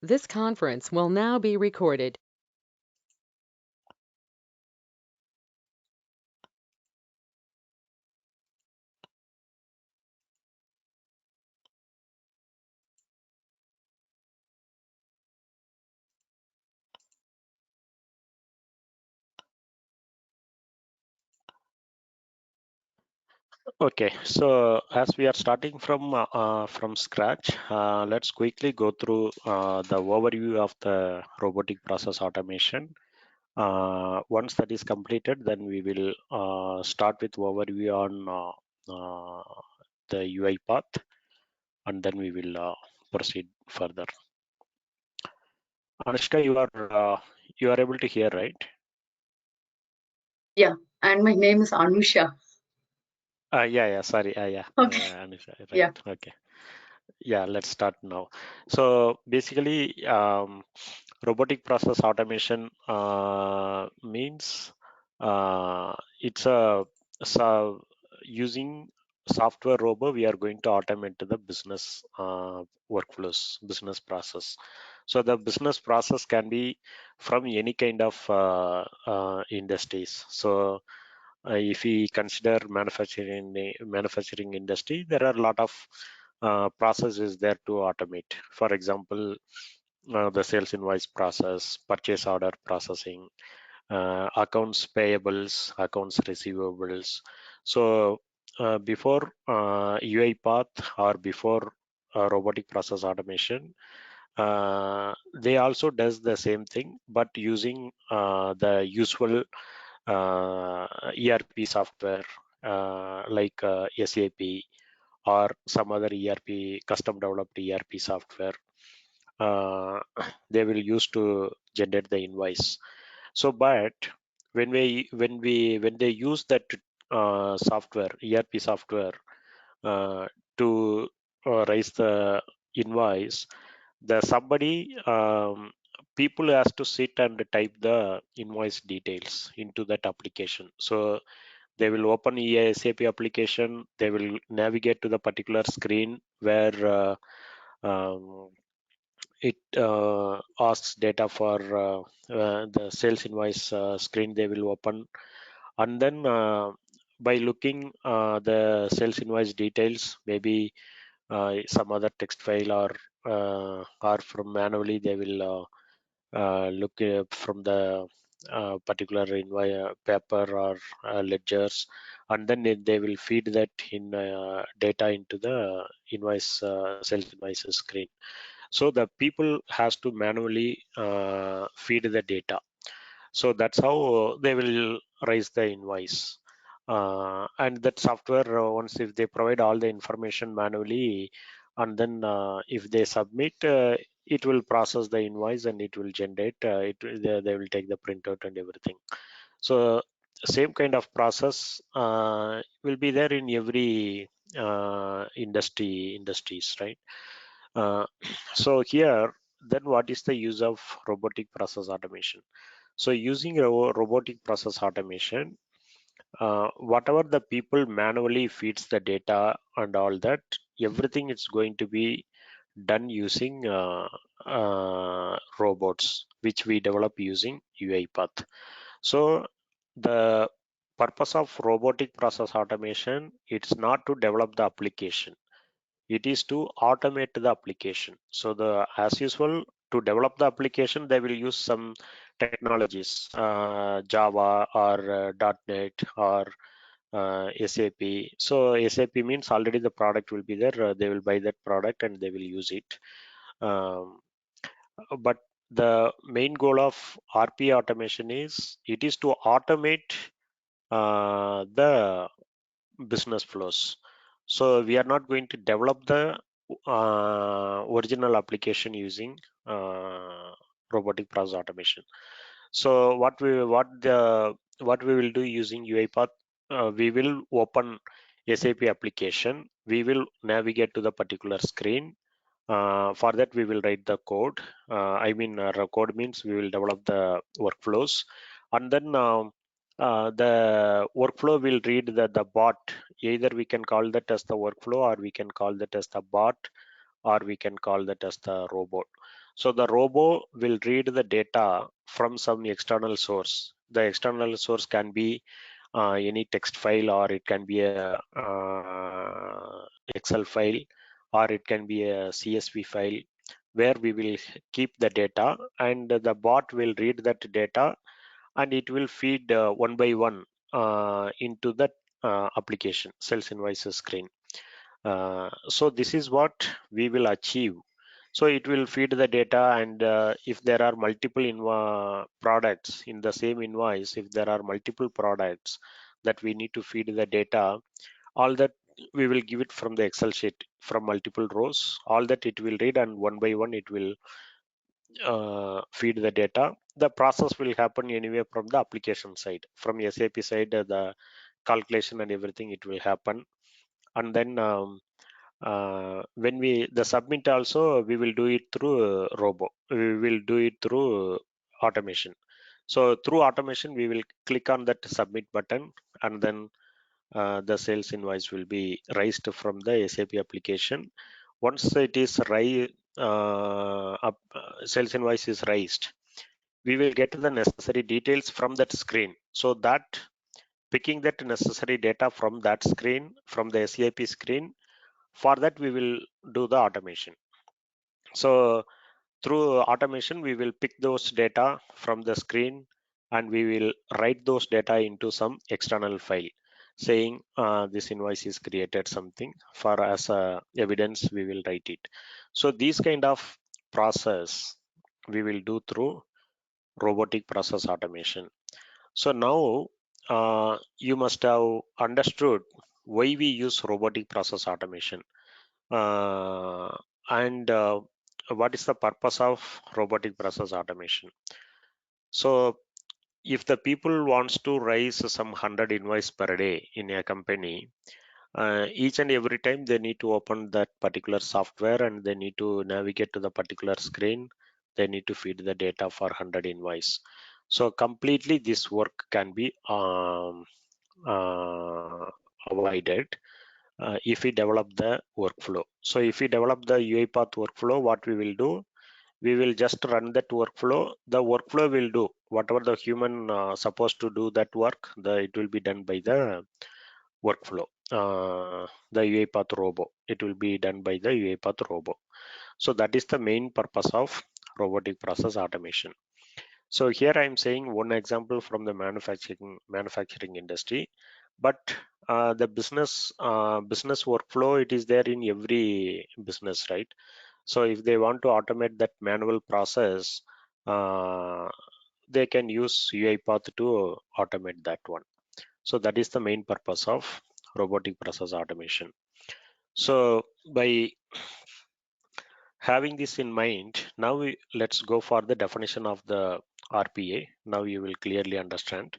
This conference will now be recorded. Okay, so as we are starting from scratch, let's quickly go through the overview of the robotic process automation. Once that is completed, then we will start with overview on the UiPath, and then we will proceed further. Anushka, you are able to hear, right? Yeah, and my name is Anusha. Yeah, sorry, yeah, Okay. Anushka, right? Yeah. Okay. Yeah, let's start now. So basically, robotic process automation means it's so using software robot, we are going to automate the business workflows, business process. So the business process can be from any kind of industries. So if we consider manufacturing industry, there are a lot of processes there to automate. For example, the sales invoice process, purchase order processing, accounts payables, accounts receivables. So before UiPath or before robotic process automation, they also does the same thing, but using the usual ERP software like SAP or some other ERP, custom developed ERP software. uh, they will use to generate the invoice. So but when they use that software, ERP software, to raise the invoice, the somebody people has to sit and type the invoice details into that application. So they will open SAP application, they will navigate to the particular screen where um, it asks data for the sales invoice screen. They will open, and then by looking the sales invoice details, maybe some other text file or from manually they will look from the particular invoice paper or ledgers, and then they will feed that in data into the invoice sales invoices screen. So the people has to manually feed the data. So that's how they will raise the invoice. And that software, once if they provide all the information manually, and then if they submit, it will process the invoice and it will generate. They will take the printout and everything. So same kind of process will be there in every industries, right? Uh, so here, then what is the use of robotic process automation? So using robotic process automation, whatever the people manually feeds the data and all that, everything is going to be done using robots, which we develop using UiPath. So the purpose of robotic process automation, it's not to develop the application, it is to automate the application. So the as usual, to develop the application they will use some technologies, Java or .NET or SAP. So SAP means already the product will be there, they will buy that product and they will use it. um, but the main goal of RPA automation is it is to automate the business flows. So we are not going to develop the original application using robotic process automation. So what we will do using UiPath, we will open SAP application. We will navigate to the particular screen. For that, we will write the code. Code means we will develop the workflows, and then the workflow will read the bot. Either we can call that as the workflow or we can call that as the bot, or we can call that as the robot. So the robot will read the data from some external source. The external source can be any text file, or it can be a Excel file, or it can be a CSV file, where we will keep the data, and the bot will read that data, and it will feed one by one into the application sales invoices screen. So this is what we will achieve. So it will feed the data, and if there are multiple products in the same invoice, if there are multiple products that we need to feed the data, all that we will give it from the Excel sheet from multiple rows, all that it will read, and one by one it will feed the data. The process will happen anyway from the application side. From SAP side, the calculation and everything, it will happen. And then when we the submit also, we will do it through robo. We will do it through automation. So through automation, we will click on that submit button, and then the sales invoice will be raised from the SAP application. Once it is sales invoice is raised, we will get the necessary details from that screen. So that picking that necessary data from that screen, from the SAP screen, for that we will do the automation. So through automation, we will pick those data from the screen, and we will write those data into some external file saying this invoice is created something, for as evidence we will write it. So these kind of process we will do through robotic process automation. So now you must have understood why we use robotic process automation, uh, and what is the purpose of robotic process automation. So if the people wants to raise some 100 invoice per day in a company, each and every time they need to open that particular software, and they need to navigate to the particular screen, they need to feed the data for 100 invoice. So completely this work can be uh, avoided if we develop the workflow. So if we develop the UiPath workflow, what we will do, we will just run that workflow. The workflow will do whatever the human supposed to do that work. It will be done by the workflow. The UiPath robo. It will be done by the UiPath robo. So that is the main purpose of robotic process automation. So here I am saying one example from the manufacturing industry, but the business workflow, it is there in every business, right? So if they want to automate that manual process, uh, they can use UiPath to automate that one. So that is the main purpose of robotic process automation. So by having this in mind, now let's go for the definition of the RPA. Now you will clearly understand.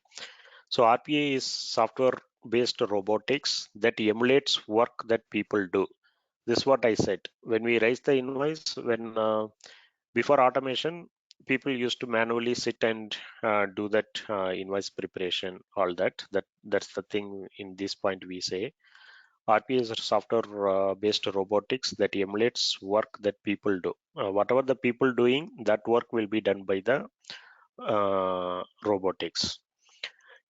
So RPA is software based robotics that emulates work that people do. This is what I said. When we raise the invoice, when before automation, people used to manually sit and do that invoice preparation, all that. That's the thing. In this point, we say RPA is a software based robotics that emulates work that people do. Whatever the people doing, that work will be done by the robotics.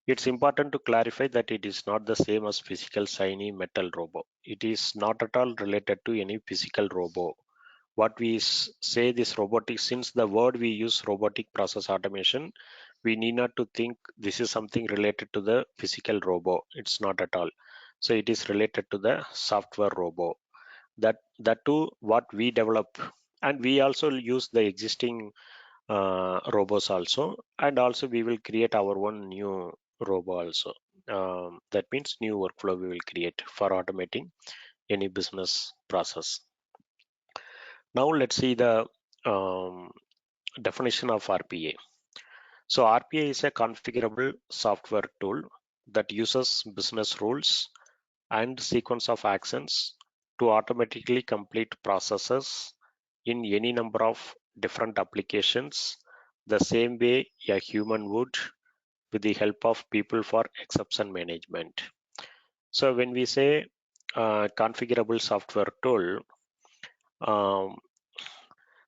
It's important to clarify that it is not the same as physical shiny metal robot. It is not at all related to any physical robot. What we say this robotic, since the word we use robotic process automation, we need not to think this is something related to the physical robot. It's not at all. So it is related to the software robot. That too what we develop, and we also use the existing robots also, and also we will create our own new robot also. That means new workflow we will create for automating any business process. Now let's see the um, definition of RPA. So RPA is a configurable software tool that uses business rules and sequence of actions to automatically complete processes in any number of different applications the same way a human would, with the help of people for exception management. So when we say configurable software tool, Um,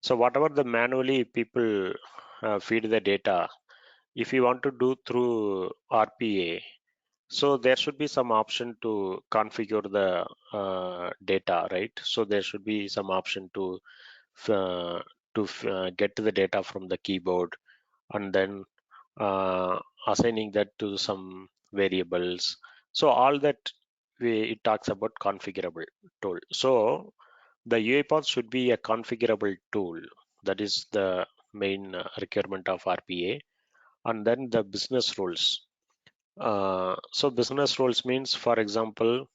so whatever the manually people feed the data, if you want to do through RPA, so there should be some option to configure the data, right? So there should be some option to uh, get the data from the keyboard, and then uh, assigning that to some variables. So all that it talks about configurable tool. So the UiPath should be a configurable tool. That is the main requirement of RPA. And then the business rules. So business rules means, for example,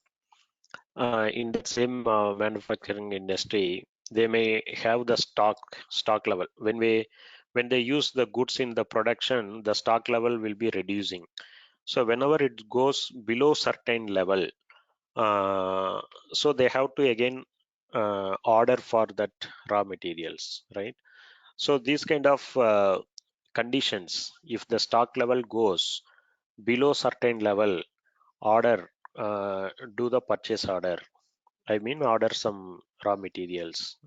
in that same manufacturing industry, they may have the stock level. When they use the goods in the production, the stock level will be reducing. So whenever it goes below certain level, uh, so they have to again order for that raw materials, right? So these kind of conditions, if the stock level goes below certain level, order do the purchase order, I mean order some raw materials.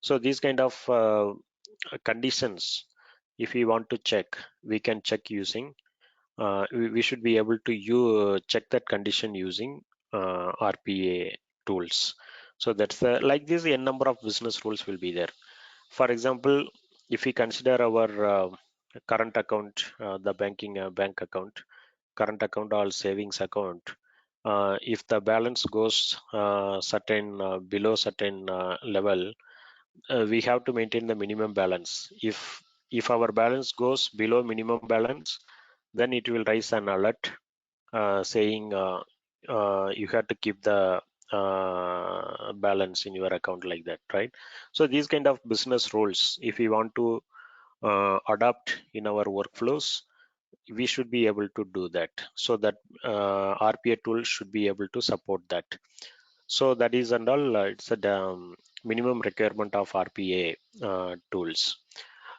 So these kind of conditions, if we want to check, we can check using we should be able to check that condition using RPA tools. So that's the, like this a number of business rules will be there. For example, if we consider our current account, the bank account, current account or savings account, if the balance goes certain below certain level, we have to maintain the minimum balance. If our balance goes below minimum balance, then it will raise an alert saying you have to keep the balance in your account, like that, right? So these kind of business rules, if we want to adopt in our workflows, we should be able to do that. So that RPA tool should be able to support that. So that is and all. It's a minimum requirement of RPA tools.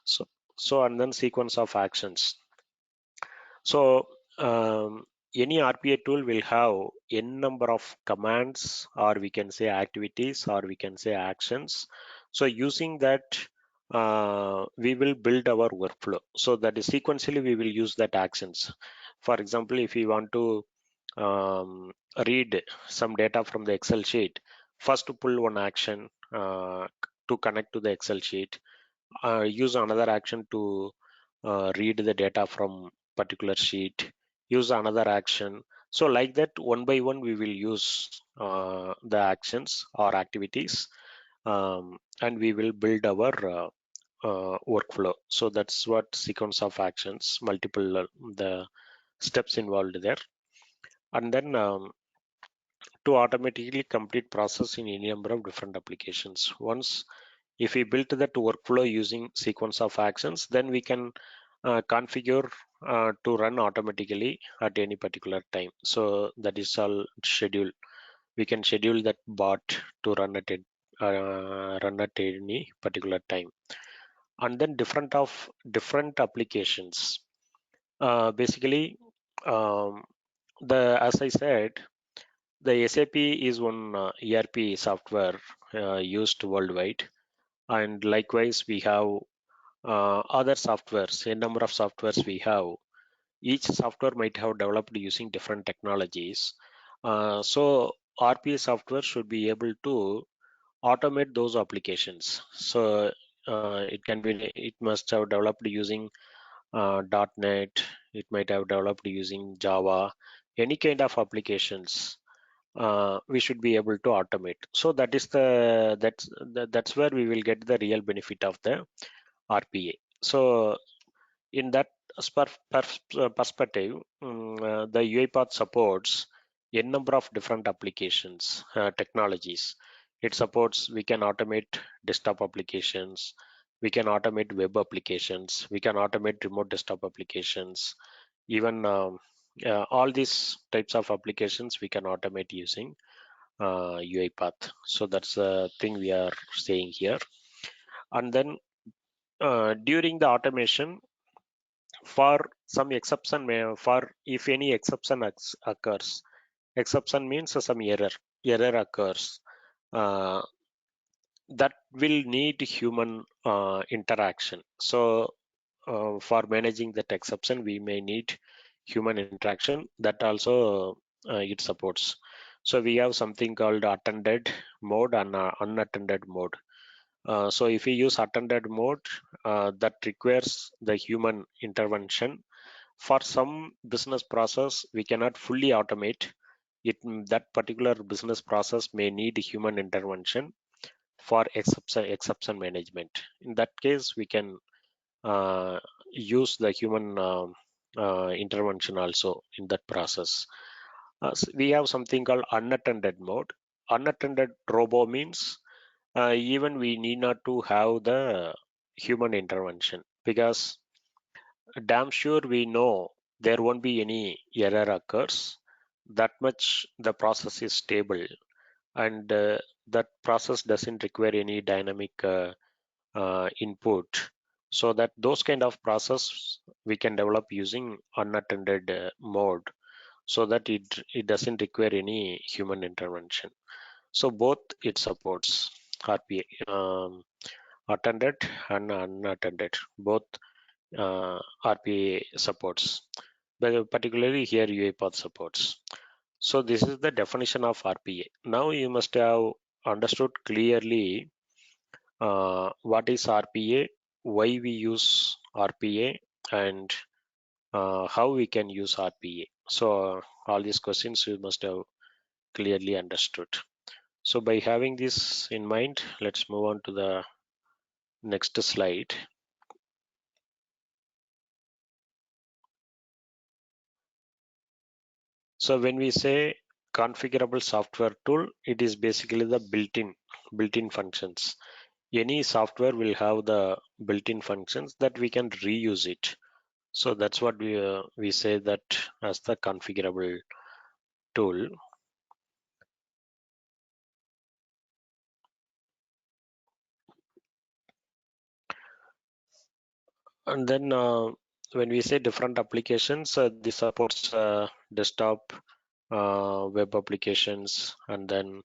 So and then sequence of actions. So any RPA tool will have n number of commands, or we can say activities, or we can say actions. So using that, we will build our workflow. So that is sequentially we will use that actions. For example, if we want to um, read some data from the Excel sheet, first to pull one action to connect to the Excel sheet, use another action to read the data from particular sheet, use another action. So like that, one by one we will use the actions or activities, and we will build our workflow. So that's what sequence of actions, multiple the steps involved there. And then to automatically complete process in any number of different applications. Once if we built that workflow using sequence of actions, then we can configure to run automatically at any particular time. So that is all schedule. We can schedule that bot to run run at any particular time. And then different applications. Basically, um, the as I said, the SAP is one ERP software used worldwide, and likewise we have other softwares, a number of softwares we have. Each software might have developed using different technologies. So RPA software should be able to automate those applications. So it must have developed using .NET. It might have developed using Java. Any kind of applications we should be able to automate. So that's where we will get the real benefit of the RPA. So in that perspective, the UiPath supports a number of different applications, technologies. It supports, we can automate desktop applications, we can automate web applications, we can automate remote desktop applications, even all these types of applications we can automate using UiPath. So that's the thing we are saying here. And then during the automation, for some exception, for if any exception occurs, exception means some error occurs. Uh, that will need human interaction. So for managing that exception, we may need human interaction. That also it supports. So we have something called attended mode and unattended mode. So if we use attended mode, that requires the human intervention. For some business process, we cannot fully automate it. That particular business process may need human intervention for exception management. In that case, we can use the human intervention also in that process. We have something called unattended mode. Unattended robo means even we need not to have the human intervention, because damn sure we know there won't be any error occurs. That much the process is stable, and that process doesn't require any dynamic input. So that those kind of process we can develop using unattended mode, so that it doesn't require any human intervention. So both it supports RPA, attended and unattended, both RPA supports, but particularly here UiPath supports. So this is the definition of RPA. Now you must have understood clearly what is RPA, why we use RPA, and how we can use RPA. So all these questions you must have clearly understood. So by having this in mind, let's move on to the next slide. So when we say configurable software tool, it is basically the built-in functions. Any software will have the built-in functions that we can reuse it. So that's what we say that as the configurable tool. And then when we say different applications, this supports desktop, web applications, and then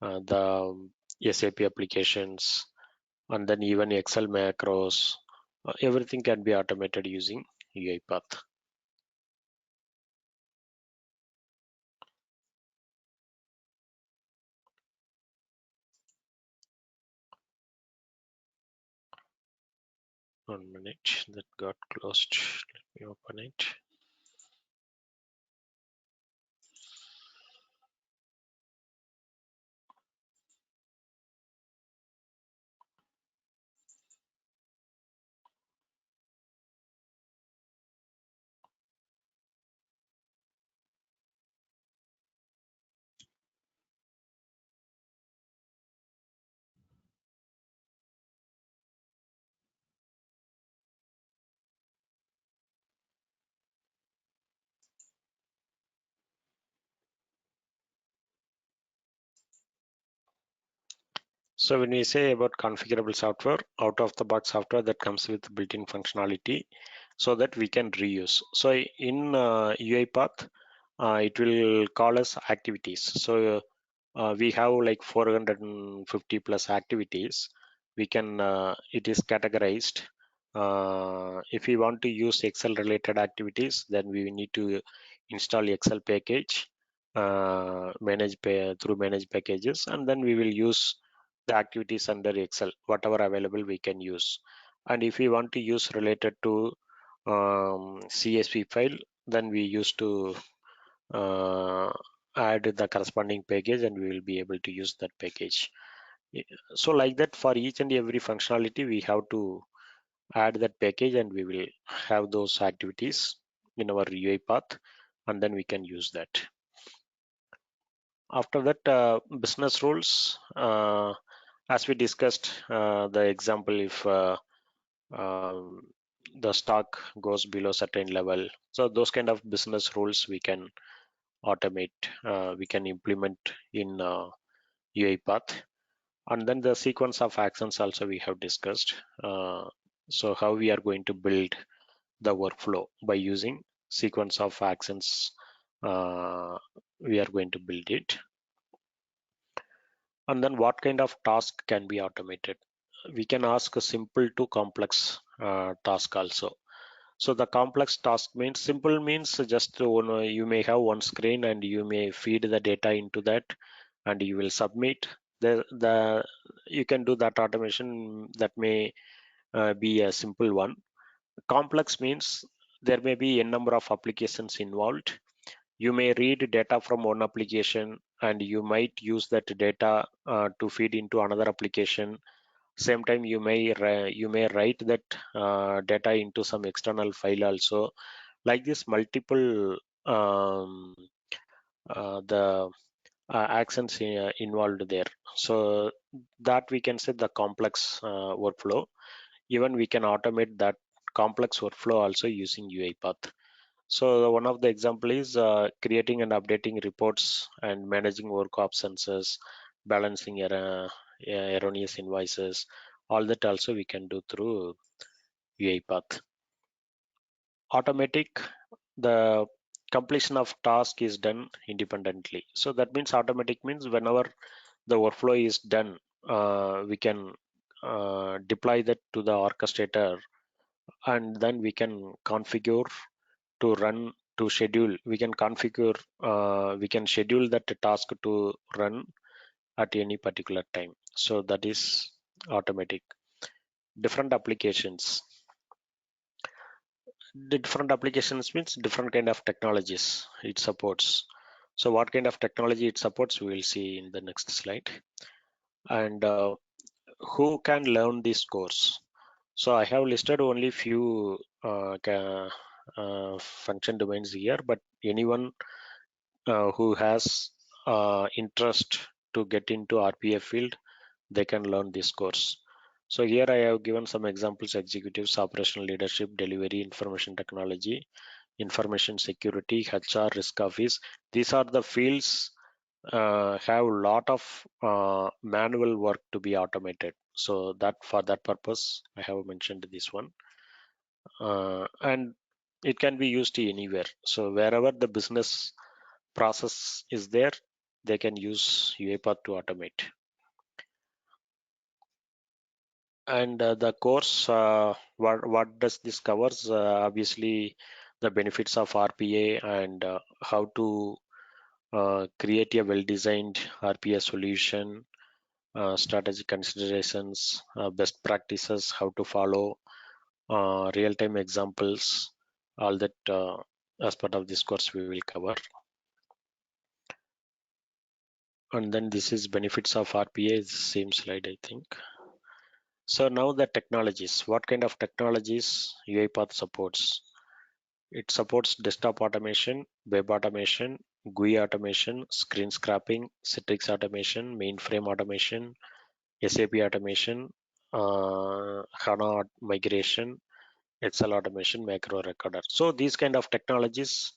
the SAP applications, and then even Excel macros. Everything can be automated using UiPath. 1 minute, that got closed. Let me open it. So when we say about configurable software, out of the box software that comes with built-in functionality so that we can reuse. So in UiPath, it will call us activities. So we have like 450 plus activities. We can, it is categorized. If we want to use Excel related activities, then we need to install Excel package, through manage packages, and then we will use the activities under Excel, whatever available we can use. And if we want to use related to CSV file, then we used to uh, add the corresponding package, and we will be able to use that package. So like that, for each and every functionality, we have to add that package, and we will have those activities in our UiPath, and then we can use that. After that, business rules. As we discussed, the example, if um, the stock goes below certain level, so those kind of business rules we can automate, we can implement in UiPath. And then the sequence of actions also we have discussed. So how we are going to build the workflow by using sequence of actions, we are going to build it. And then what kind of task can be automated? We can ask a simple to complex task also. So the complex task means simple means just you may have one screen and you may feed the data into that and you will submit the you can do that automation. That may be a simple one. Complex means there may be a number of applications involved. You may read data from one application and you might use that data to feed into another application. Same time you may write that data into some external file also. Like this multiple um, the actions involved there. So that we can say the complex workflow. Even we can automate that complex workflow also using UiPath. So one of the example is creating and updating reports and managing work absences, balancing erroneous invoices. All that also we can do through UiPath. Automatic, the completion of task is done independently. So that means automatic means whenever the workflow is done, we can deploy that to the orchestrator, and then we can configure to run to schedule. We can configure, we can schedule that task to run at any particular time. So that is automatic. Different applications. The different applications means different kind of technologies it supports. So what kind of technology it supports, we will see in the next slide. And who can learn this course? So I have listed only few function domains here, but anyone who has interest to get into RPA field, they can learn this course. So here I have given some examples: executives, operational leadership, delivery, information technology, information security, HR, risk office. These are the fields have a lot of manual work to be automated. So that for that purpose, I have mentioned this one. And it can be used anywhere. So wherever the business process is there, they can use UiPath to automate. And the course, what does this covers? Obviously, the benefits of RPA and how to create a well-designed RPA solution, strategic considerations, best practices, how to follow, real-time examples, all that as part of this course we will cover. And then this is benefits of RPA, is the same slide, I think. So now the technologies. What kind of technologies UiPath supports? It supports desktop automation, web automation, GUI automation, screen scraping, Citrix automation, mainframe automation, SAP automation, HANA migration, Excel automation, macro recorder. So these kind of technologies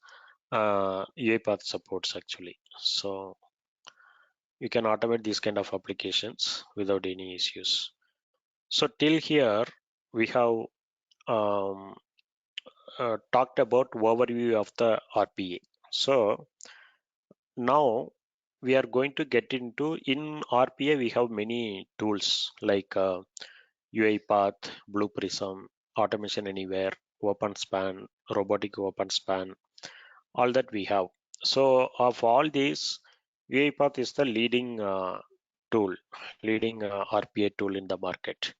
UiPath supports actually. So you can automate these kind of applications without any issues. So till here we have talked about overview of the RPA. So now we are going to get into, in RPA we have many tools like UiPath, Blue Prism, Automation Anywhere, OpenSpan, Robotic OpenSpan, all that we have. So of all these, UiPath is the leading tool, leading RPA tool in the market.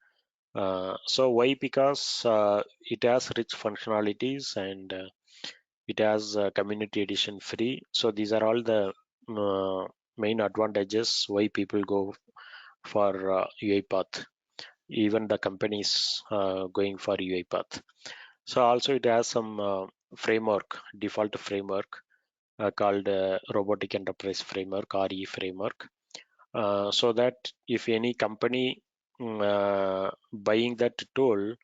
So why? Because it has rich functionalities and it has community edition free. So these are all the main advantages why people go for UiPath. Even the companies going for UiPath. So also it has some framework, default framework called Robotic Enterprise Framework, RE framework. So that if any company buying that tool,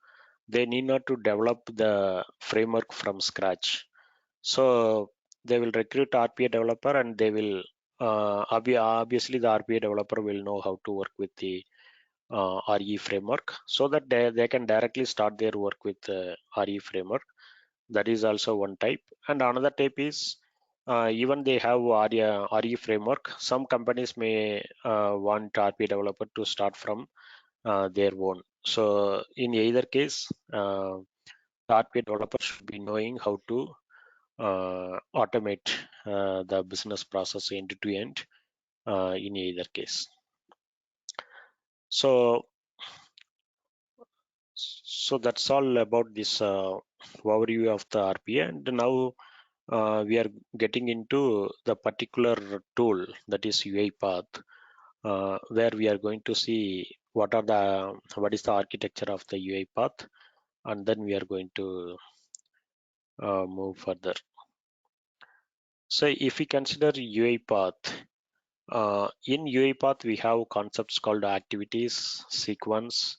they need not to develop the framework from scratch. So they will recruit RPA developer and they will obviously the RPA developer will know how to work with the RE framework, so that they can directly start their work with RE framework. That is also one type. And another type is Even they have RE framework. Some companies may want RPA developer to start from their own. So in either case, the RPA developer should be knowing how to automate the business process end to end in either case. So that's all about this overview of the RPA, and now we are getting into the particular tool, that is UiPath, where we are going to see what is the architecture of the UiPath, and then we are going to move further. So if we consider UiPath, in UiPath we have concepts called activities, sequence,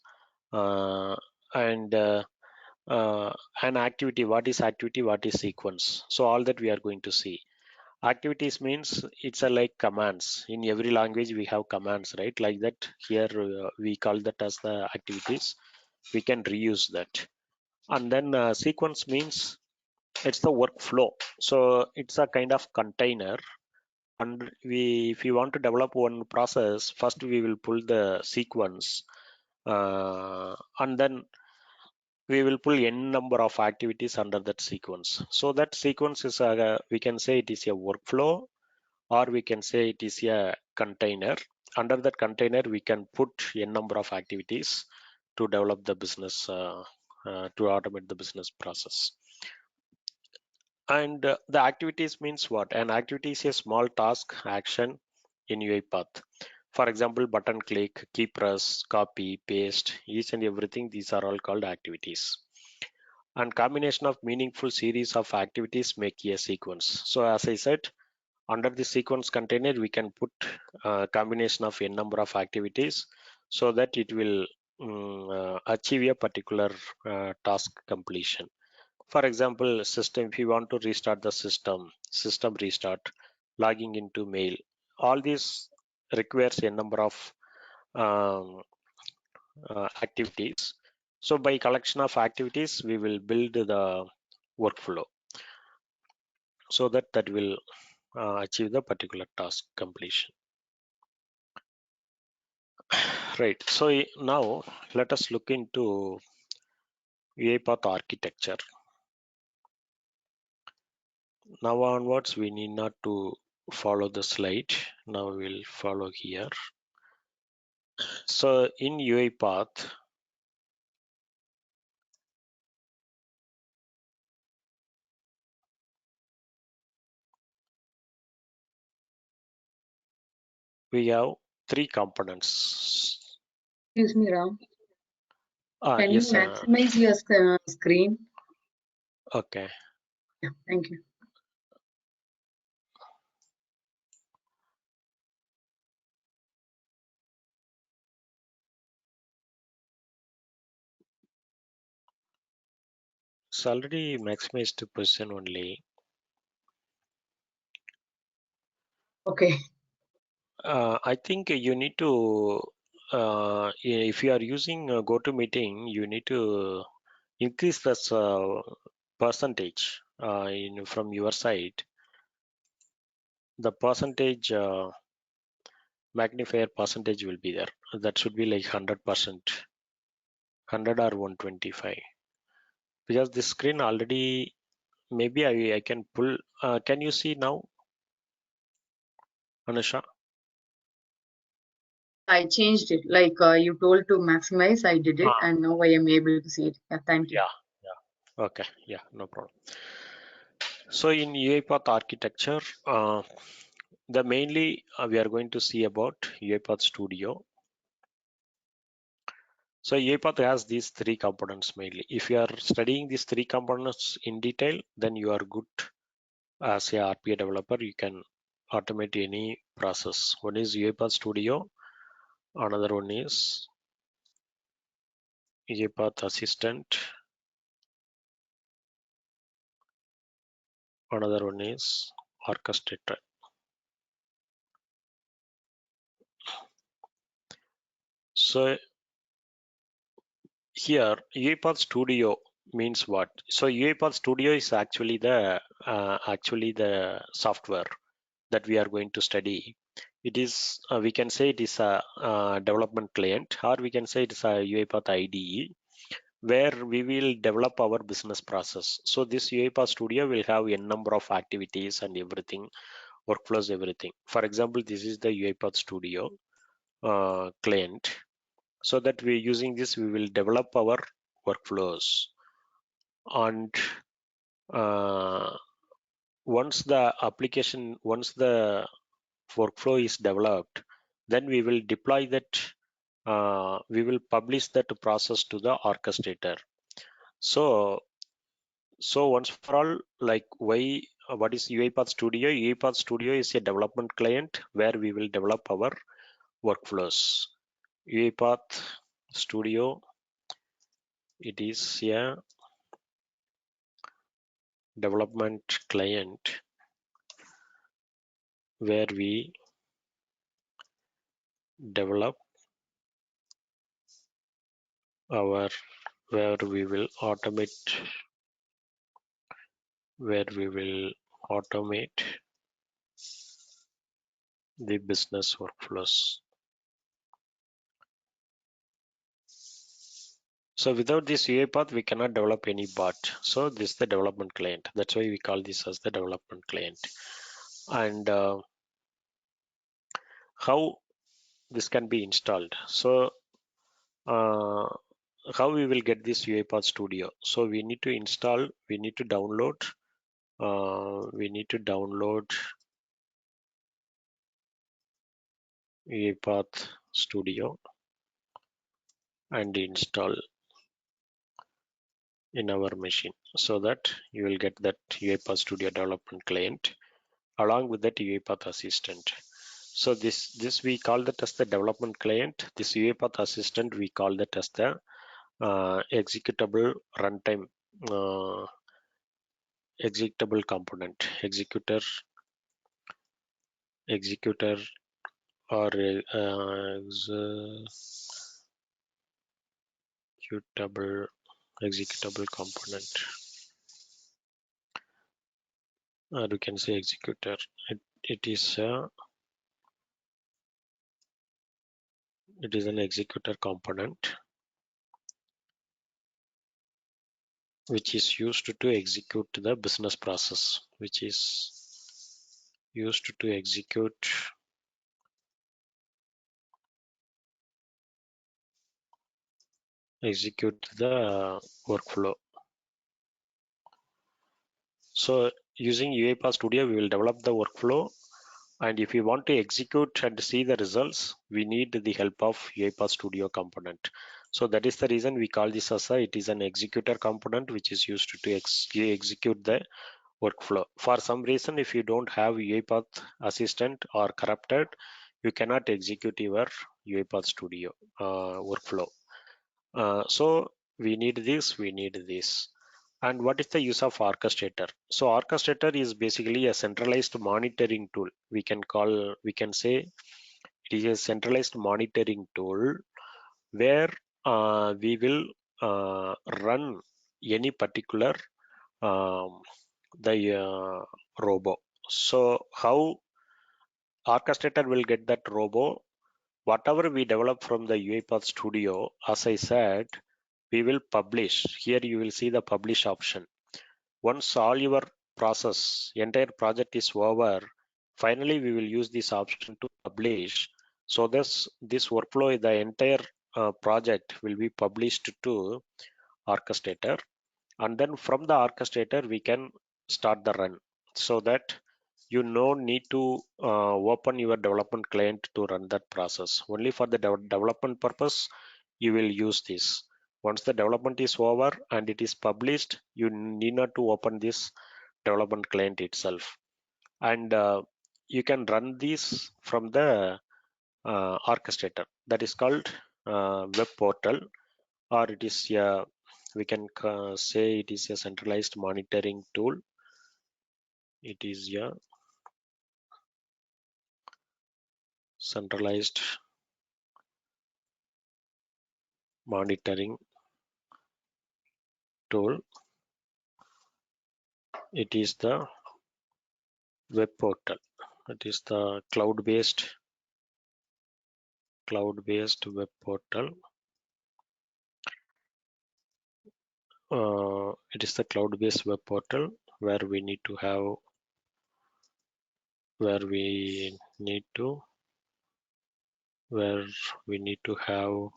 and an activity. What is activity? What is sequence? So all that we are going to see. Activities means it's a like commands. In every language we have commands, right? Like that here we call that as the activities. We can reuse that. And then sequence means it's the workflow. So it's a kind of container. And if we want to develop one process, first we will pull the sequence, and then we will pull n number of activities under that sequence. So that sequence is we can say it is a workflow, or we can say it is a container. Under that container we can put n number of activities to develop the business, to automate the business process. And the activities means what? An activity is a small task action in UiPath. For example, button click, key press, copy, paste, each and everything, these are all called activities. And combination of meaningful series of activities make a sequence. So as I said, under the sequence container we can put a combination of n number of activities so that it will achieve a particular task completion. For example, system, if you want to restart the system restart, logging into mail, all these requires a number of um, activities. So by collection of activities we will build the workflow so that will achieve the particular task completion. Right, so now let us look into UiPath architecture. Now onwards we need not to follow the slide. Now we'll follow here. So in UiPath, we have three components. Excuse me, Ram. Can you Yes, maximize your screen? okay. Yeah, thank you. It's already maximized to position only. Okay. I think you need to, if you are using GoToMeeting, you need to increase this percentage from your side. The percentage magnifier percentage will be there. That should be like 100%, 100 or 125. Because the screen already, maybe I can pull. Can you see now, Anusha? I changed it. Like you told to maximize, I did it, and now I am able to see it. Yeah, thank you. Yeah. Okay. Yeah, no problem. So in UiPath architecture, the mainly we are going to see about UiPath Studio. So UiPath has these three components mainly. If you are studying these three components in detail, then you are good as a RPA developer. You can automate any process. One is UiPath Studio, another one is UiPath Assistant, another one is Orchestrator. So here UiPath Studio, means what? So UiPath Studio is actually the software that we are going to study. It is we can say it is a development client, or we can say it is a UiPath IDE, where we will develop our business process. So this UiPath Studio will have a number of activities and everything, workflows, everything. For example, this is the UiPath Studio client. So that we're using this, we will develop our workflows. And once the workflow is developed, then we will deploy that. We will publish that process to the orchestrator. So once for all, like why, what is UiPath Studio? UiPath Studio is a development client where we will develop our workflows. UiPath Studio, it is a development client where we develop our, where we will automate the business workflows. So without this UiPath, we cannot develop any bot. So this is the development client. That's why we call this as the development client. And how this can be installed? So uh, how we will get this UiPath Studio? So we need to install, we need to download UiPath Studio and install in our machine, so that you will get that UiPath Studio development client along with that UiPath assistant. So this we call that as the development client. This UiPath assistant, we call that as the executable runtime executable component, executor or executable component, or you can say executor. It is an executor component which is used to execute the business process, which is used to execute the workflow. So using UiPath Studio, we will develop the workflow, and if we want to execute and see the results, we need the help of UiPath Studio component. So that is the reason we call this as it is an executor component which is used to execute the workflow. For some reason, if you don't have UiPath assistant or corrupted, you cannot execute your UiPath Studio workflow. So we need this. And what is the use of orchestrator? So orchestrator is basically a centralized monitoring tool. We can say it is a centralized monitoring tool where we will run any particular um, the robo. So how orchestrator will get that robo? Whatever we develop from the UiPath Studio, as I said, we will publish. Here you will see the publish option. Once all your entire project is over, finally we will use this option to publish. So this workflow, the entire project will be published to orchestrator, and then from the orchestrator we can start the run, so that you no need to open your development client to run that process. Only for the development purpose you will use this. Once the development is over and it is published, you need not to open this development client itself, and you can run this from the orchestrator, that is called web portal, or it is a, we can say it is a centralized monitoring tool. It is a centralized monitoring tool, it is the web portal. It is the cloud-based web portal. It is the cloud-based web portal where we need to have where we need to have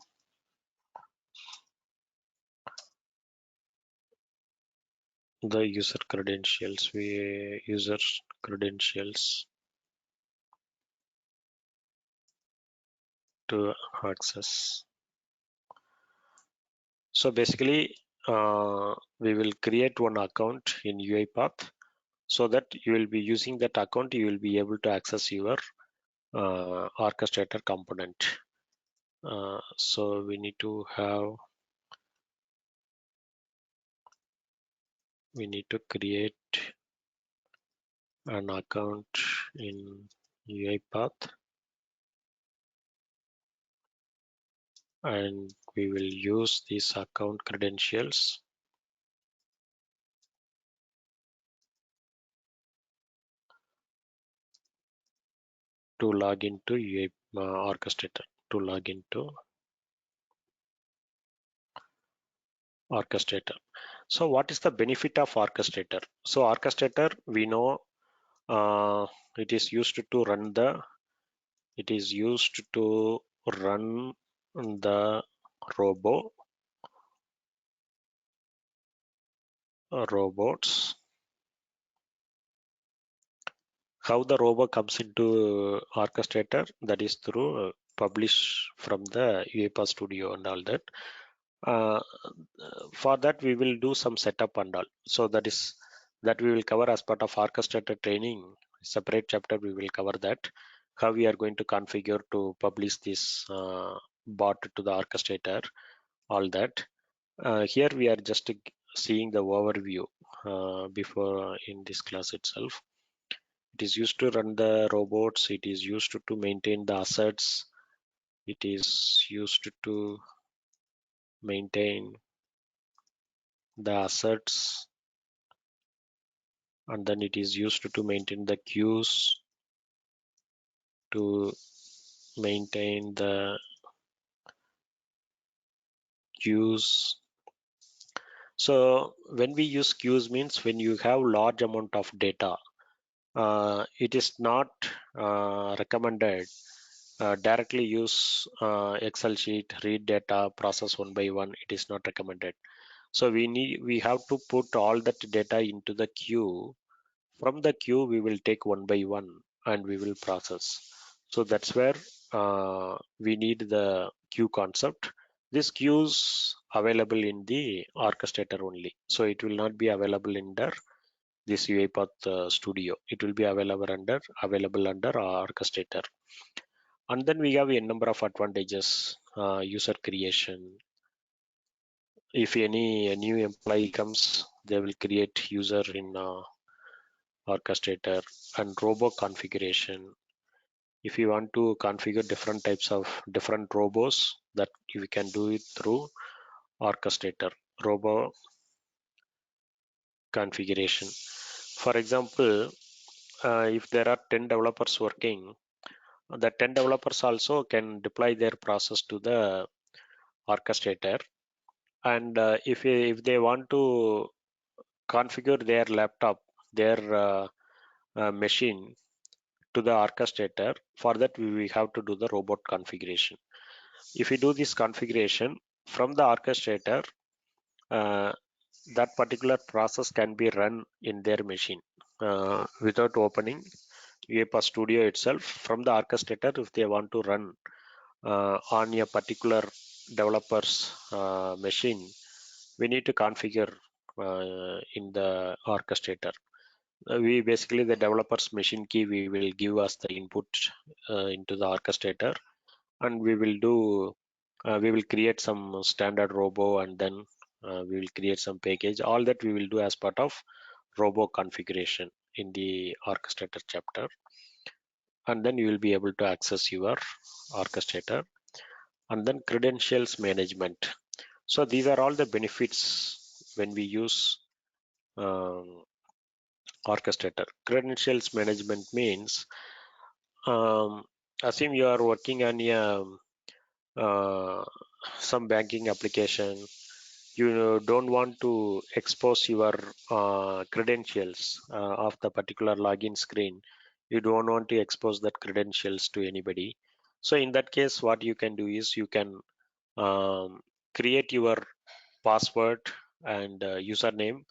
the user credentials to access. So basically we will create one account in UiPath, so that you will be using that account, you will be able to access your orchestrator component. So we need to create an account in UiPath, and we will use these account credentials to log into orchestrator, So what is the benefit of orchestrator? So orchestrator, we know it is used to run the robots. How the robot comes into orchestrator, that is through publish from the UiPath Studio and all that. For that we will do some setup and all. So that we will cover as part of orchestrator training. Separate chapter we will cover that. How we are going to configure to publish this bot to the orchestrator, all that. Here we are just seeing the overview before in this class itself. It is used to run the robots. It is used to maintain the assets. It is used to maintain the assets, and then it is used to maintain the queues, to maintain the queues. So when we use queues means when you have large amount of data, it is not recommended directly use Excel sheet, read data, process one by one. It is not recommended. So we have to put all that data into the queue. From the queue we will take one by one and we will process. So that's where we need the queue concept. This queues available in the orchestrator only. So it will not be available under this UiPath Studio. It will be available under orchestrator. And then we have a number of advantages. User creation. If any new employee comes, they will create user in orchestrator. And robo configuration. If you want to configure different types of different robos, that we can do it through orchestrator. Robo configuration. For example, if there are 10 developers working, the 10 developers also can deploy their process to the orchestrator. And if they want to configure their laptop, their machine to the orchestrator, for that we have to do the robot configuration. If we do this configuration from the orchestrator, uh, that particular process can be run in their machine without opening UiPath Studio itself. From the orchestrator, if they want to run on a particular developer's machine, we need to configure in the orchestrator. We basically, the developer's machine key, we will give us the input into the orchestrator, and we will create some standard robo, and then we will create some package. All that we will do as part of robo configuration in the orchestrator chapter, and then you will be able to access your orchestrator. And then credentials management. So these are all the benefits when we use orchestrator. Credentials management means, assume you are working on a some banking application. You don't want to expose your credentials of the particular login screen. You don't want to expose that credentials to anybody. So in that case, what you can do is you can create your password and username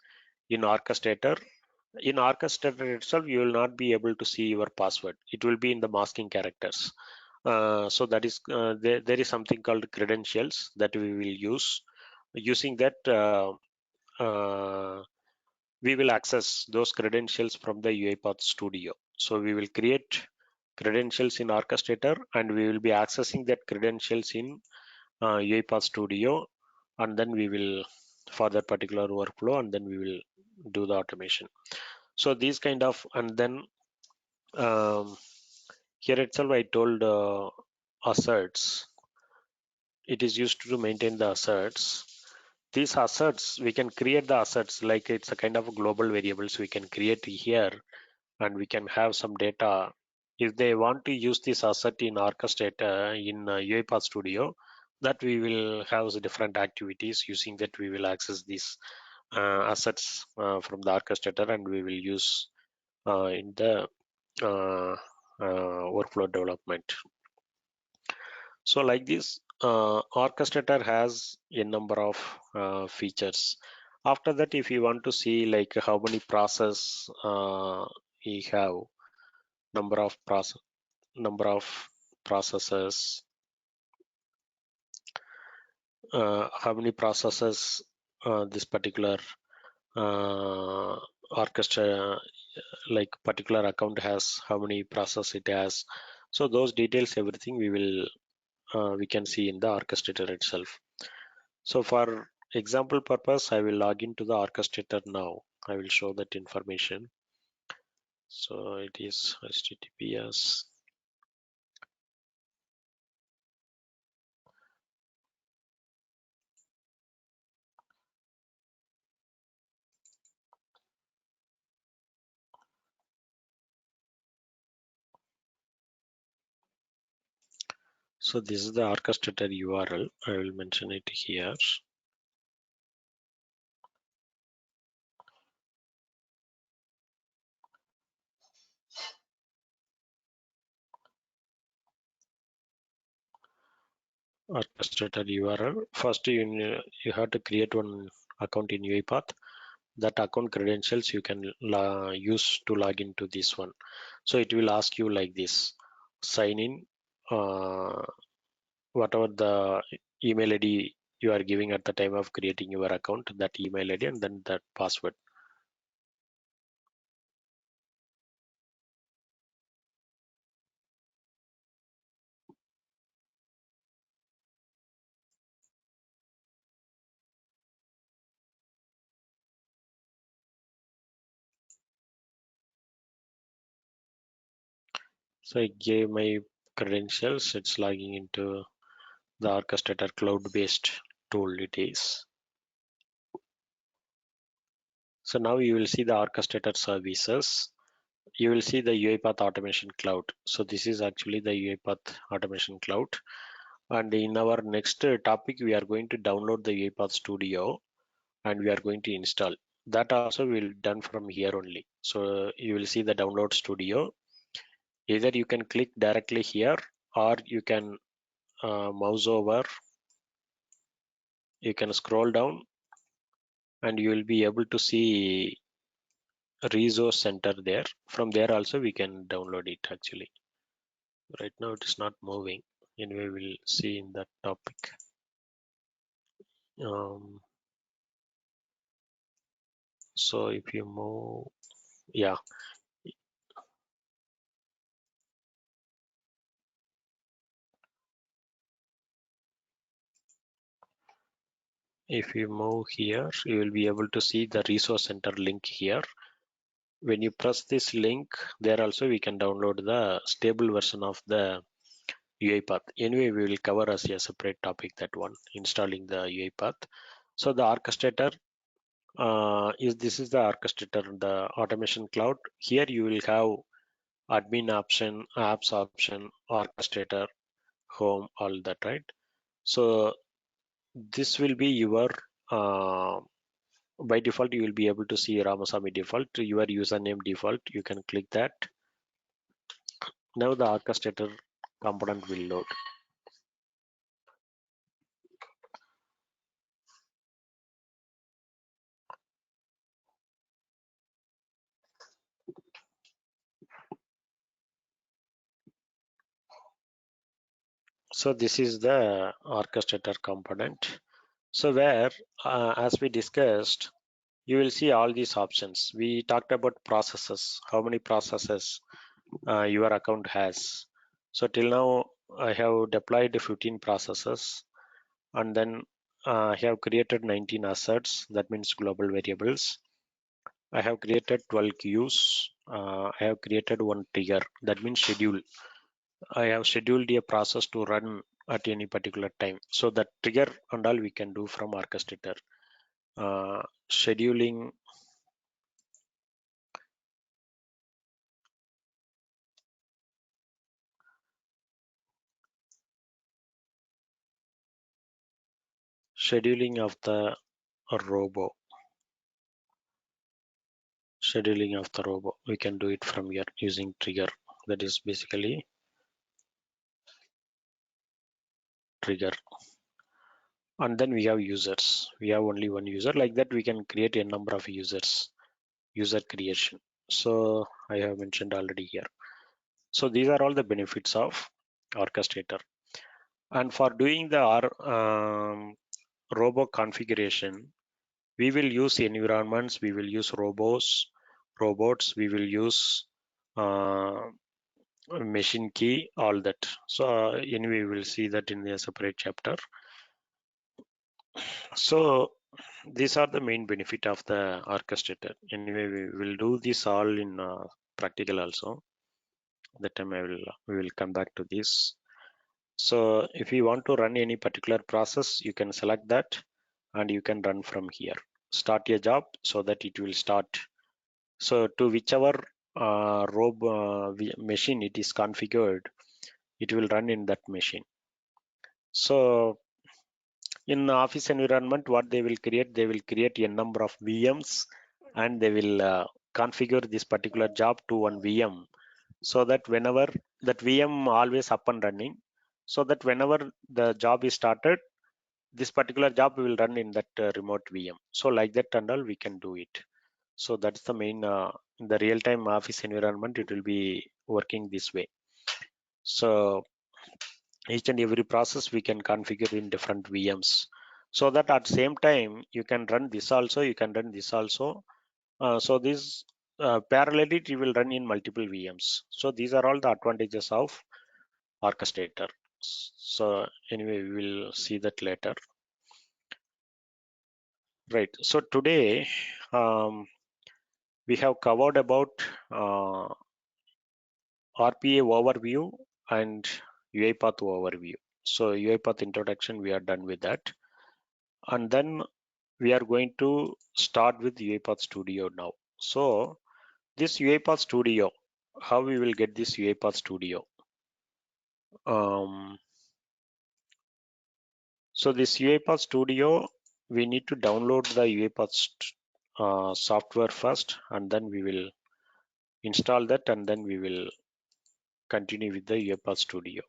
in orchestrator. In orchestrator itself, you will not be able to see your password. It will be in the masking characters. So that is there is something called credentials that we will use. Using that, we will access those credentials from the UiPath Studio. So we will create credentials in orchestrator, and we will be accessing that credentials in UiPath Studio, and then we will for that particular workflow, and then we will do the automation. So these kind of, and then um, here itself I told asserts. It is used to maintain the asserts. These asserts, we can create the asserts like it's a kind of global variables we can create here, and we can have some data. If they want to use this asset in orchestrator in UiPath Studio, that we will have the different activities. Using that, we will access these assets from the orchestrator, and we will use in the workflow development. So like this, orchestrator has a number of features. After that, if you want to see like how many process we have, number of processes, how many processes this particular orchestra, like particular account has, how many process it has. So those details, everything we can see in the orchestrator itself. So for example purpose, I will log into the orchestrator now. I will show that information. So it is HTTPS. So this is the orchestrator URL. I will mention it here. Orchestrator URL. First, you have to create one account in UiPath. That account credentials you can use to log into this one. So it will ask you like this: sign in, whatever the email ID you are giving at the time of creating your account, that email ID, and then that password. So I gave my credentials. It's logging into the orchestrator cloud-based tool it is. So now you will see the orchestrator services. You will see the UiPath Automation Cloud. So this is actually the UiPath Automation Cloud. And in our next topic, we are going to download the UiPath Studio, and we are going to install. That also will done from here only. So you will see the download studio. Either you can click directly here, or you can mouse over, you can scroll down, and you will be able to see resource center there. From there also we can download it actually. Right now it is not moving. Anyway, we'll see in that topic. So if you move, yeah, if you move here, you will be able to see the resource center link here. When you press this link, there also we can download the stable version of the UiPath. Anyway, we will cover as a separate topic, that one, installing the UiPath. So the orchestrator, this is the orchestrator, the automation cloud. Here you will have admin option, apps option, orchestrator, home, all that, right? So this will be your by default you will be able to see Ramasamy default, your username default. You can click that. Now the orchestrator component will load. So this is the orchestrator component. So where, as we discussed, you will see all these options. We talked about processes, how many processes your account has. So till now, I have deployed 15 processes, and then I have created 19 assets, that means global variables. I have created 12 queues. I have created one trigger, that means schedule. I have scheduled a process to run at any particular time. So that trigger and all we can do from orchestrator. Scheduling, scheduling of the robo, scheduling of the robo. We can do it from here using trigger. That is basically trigger. And then we have users. We have only one user. Like that, we can create a number of users. User creation. So I have mentioned already here. So these are all the benefits of orchestrator. And for doing the robo configuration, we will use environments, we will use robots, we will use machine key, all that. So anyway, we will see that in a separate chapter. So these are the main benefit of the orchestrator. Anyway, we will do this all in practical also. That time we will come back to this. So if you want to run any particular process, you can select that and you can run from here. Start a job so that it will start. So to whichever machine it is configured, it will run in that machine. So in office environment, what they will create a number of VMs and they will configure this particular job to one VM, so that whenever that VM always up and running, so that whenever the job is started, this particular job will run in that remote VM. So like that and all we can do it. So that's the main in the real-time office environment, it will be working this way. So each and every process we can configure in different VMs, so that at same time you can run this also, you can run this also. So this parallelly it will run in multiple VMs. So these are all the advantages of orchestrator. So anyway, we will see that later. Right. So today we have covered about RPA overview and UiPath overview. So UiPath introduction, we are done with that. And then we are going to start with UiPath Studio now. So this UiPath Studio, how we will get this UiPath Studio? So this UiPath Studio, we need to download the UiPath software first, and then we will install that, and then we will continue with the UiPath Studio.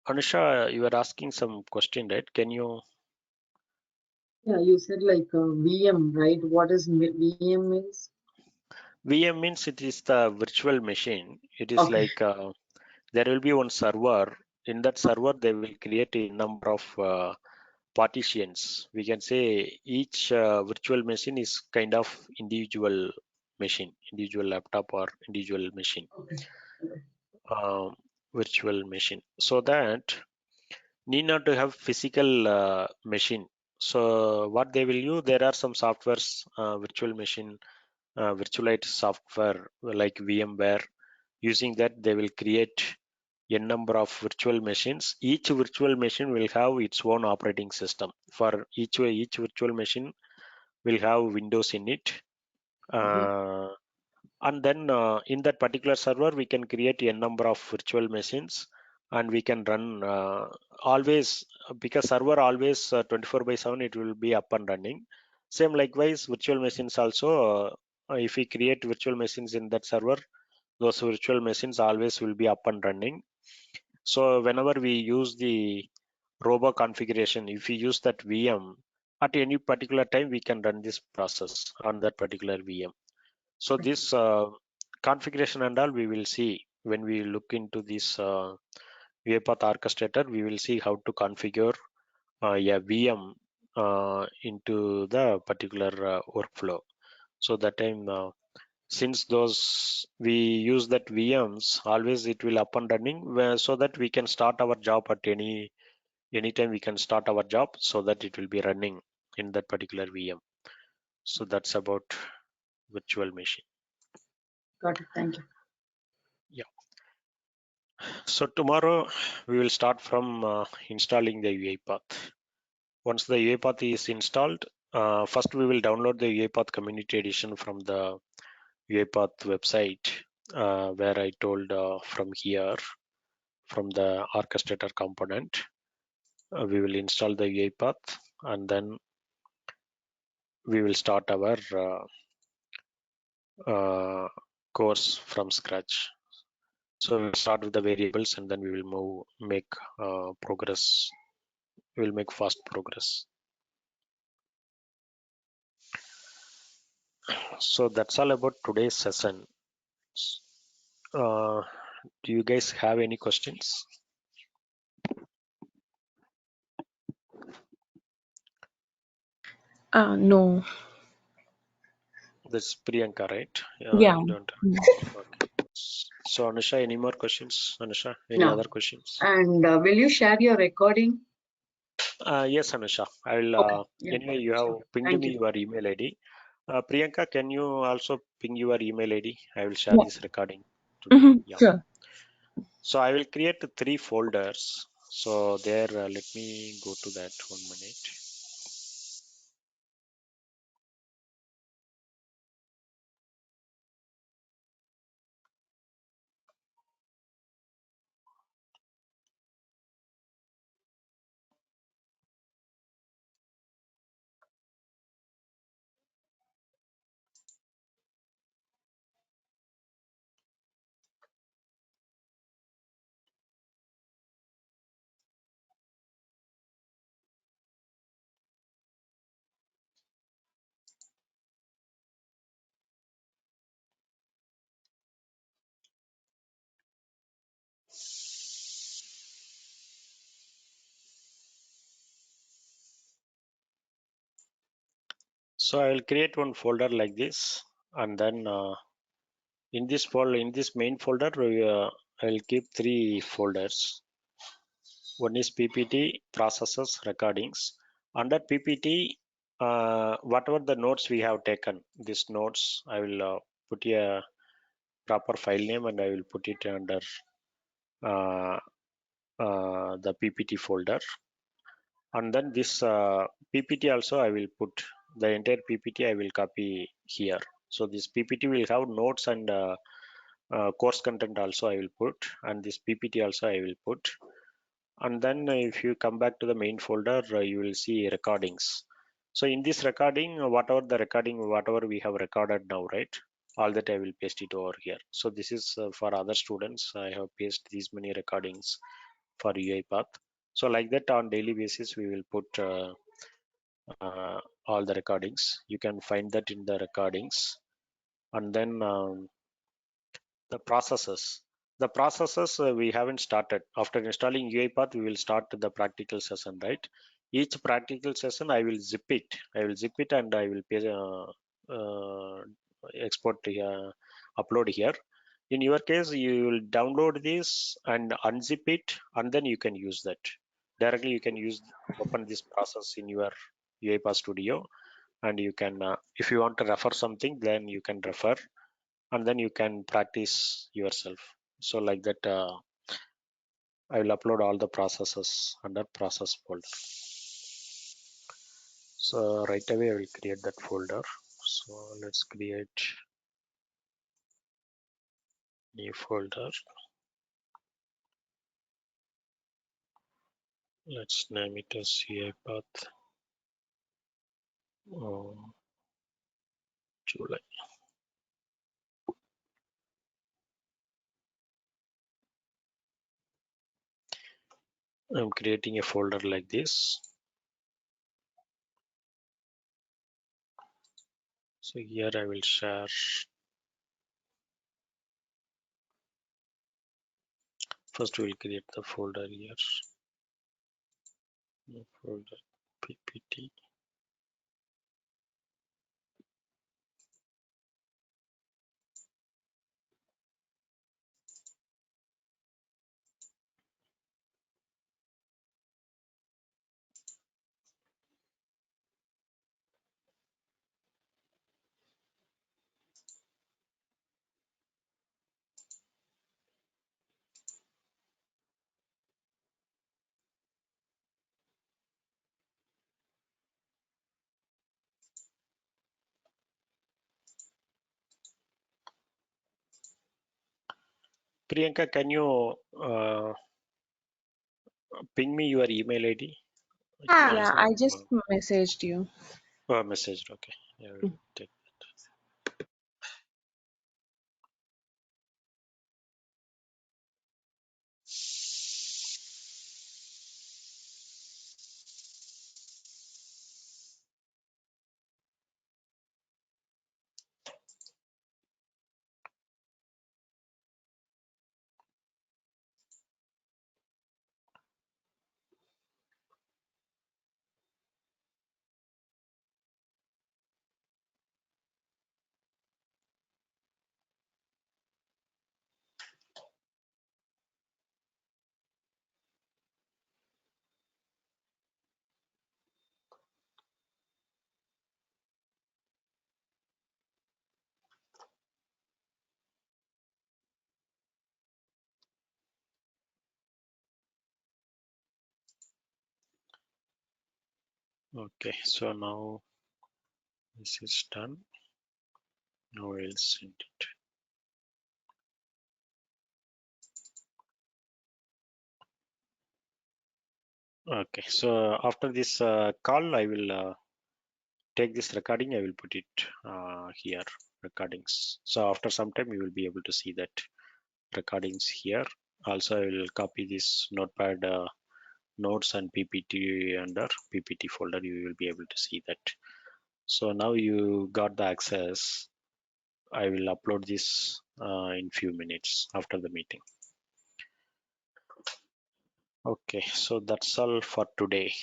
Anusha, you are asking some question, right? Can you? Yeah, you said like VM, right? What is VM means? VM means it is the virtual machine. It is Okay. like there will be one server. In that server, they will create a number of partitions. We can say each virtual machine is kind of individual machine, individual laptop or individual machine, Okay. Okay. um, virtual machine. So that need not to have physical machine. So what they will use, there are some softwares, virtual machine, virtualized software like VMware. Using that, they will create n number of virtual machines. Each virtual machine will have its own operating system. For each virtual machine will have Windows in it. And then in that particular server, we can create a number of virtual machines, and we can run always, because server always 24/7, it will be up and running. Same likewise, virtual machines also, if we create virtual machines in that server, those virtual machines always will be up and running. So whenever we use the robo configuration, if we use that VM at any particular time, we can run this process on that particular VM. So this configuration and all we will see when we look into this UiPath orchestrator. We will see how to configure a VM into the particular workflow. So that time, since those we use that VMs, always it will up and running, so that we can start our job at anytime we can start our job, so that it will be running in that particular VM. So that's about virtual machine. Got it. Thank you. Yeah. So tomorrow we will start from installing the UiPath. Once the UiPath is installed, first we will download the UiPath Community Edition from the UiPath website, where I told from here, from the orchestrator component, we will install the UiPath, and then we will start our course from scratch. So we'll start with the variables, and then we will make progress. We will make fast progress. So that's all about today's session. Do you guys have any questions? No. That's Priyanka, right? Yeah. You don't. Okay. So Anusha, any more questions? Anusha, any No. other questions? And will you share your recording? Yes, Anusha. I will. Okay. Yeah. Anyway, you have Sure. pinged Thank me you. your email ID. Priyanka, can you also ping your email ID? I will share Yeah. this recording today. Yeah. Sure. So I will create 3 folders. So there, let me go to that 1 minute. So I will create one folder like this, and then in this folder, in this main folder, I will keep 3 folders. One is PPT, processes, recordings. Under PPT, whatever the notes we have taken, these notes, I will put a proper file name, and I will put it under uh, the PPT folder. And then this PPT also I will put the entire PPT, I will copy here. So this PPT will have notes and course content also I will put, and this PPT also I will put. And then if you come back to the main folder, you will see recordings. So in this recording, whatever we have recorded now, right, all that I will paste it over here. So this is for other students. I have pasted these many recordings for UiPath. So like that, on daily basis we will put all the recordings. You can find that in the recordings. And then the processes we haven't started. After installing UiPath, we will start the practical session, right? Each practical session I will zip it and I will export here, upload here. In your case, you will download this and unzip it, and then you can use that directly. You can open this process in your UiPath Studio, and you can if you want to refer something, then you can refer, and then you can practice yourself. So like that, I will upload all the processes under process folder. So right away I will create that folder. So let's create new folder. Let's name it as UiPath July. I'm creating a folder like this. So here I will share. First we will create the folder here. New folder PPT. Priyanka, can you ping me your email ID? Yeah, I just messaged you. Message. Okay. I will take. Okay. So now this is done. Now we'll send it. Okay. So after this call, I will take this recording. I will put it here. Recordings. So after some time, you will be able to see that recordings here. Also, I will copy this notepad notes and PPT under PPT folder. You will be able to see that. So now you got the access. I will upload this in few minutes after the meeting. Okay, so that's all for today.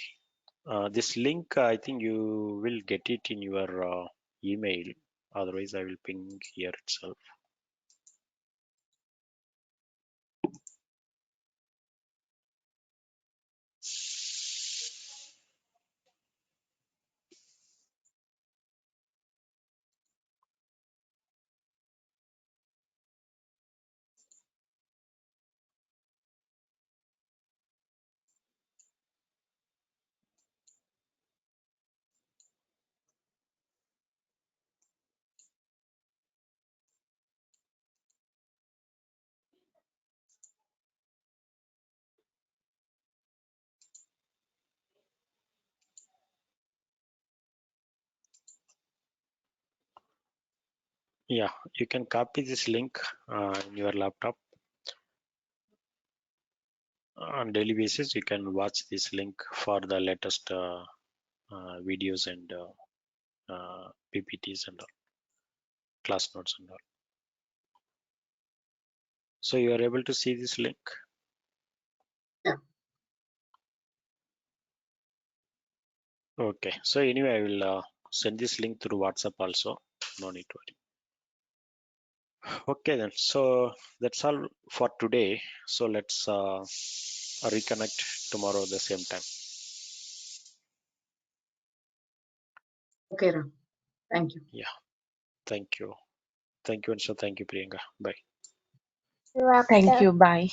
This link, I think you will get it in your email. Otherwise, I will ping here itself. Yeah, you can copy this link in your laptop. On daily basis, you can watch this link for the latest videos and PPTs and all, class notes and all. So you are able to see this link. Yeah. Okay. So anyway, I will send this link through WhatsApp also. No need to worry. Okay then. So that's all for today. So let's reconnect tomorrow at the same time. Okay, Ram. Thank you. Yeah. Thank you. Thank you, and so thank you, Priyanka. Bye. Thank you. Bye.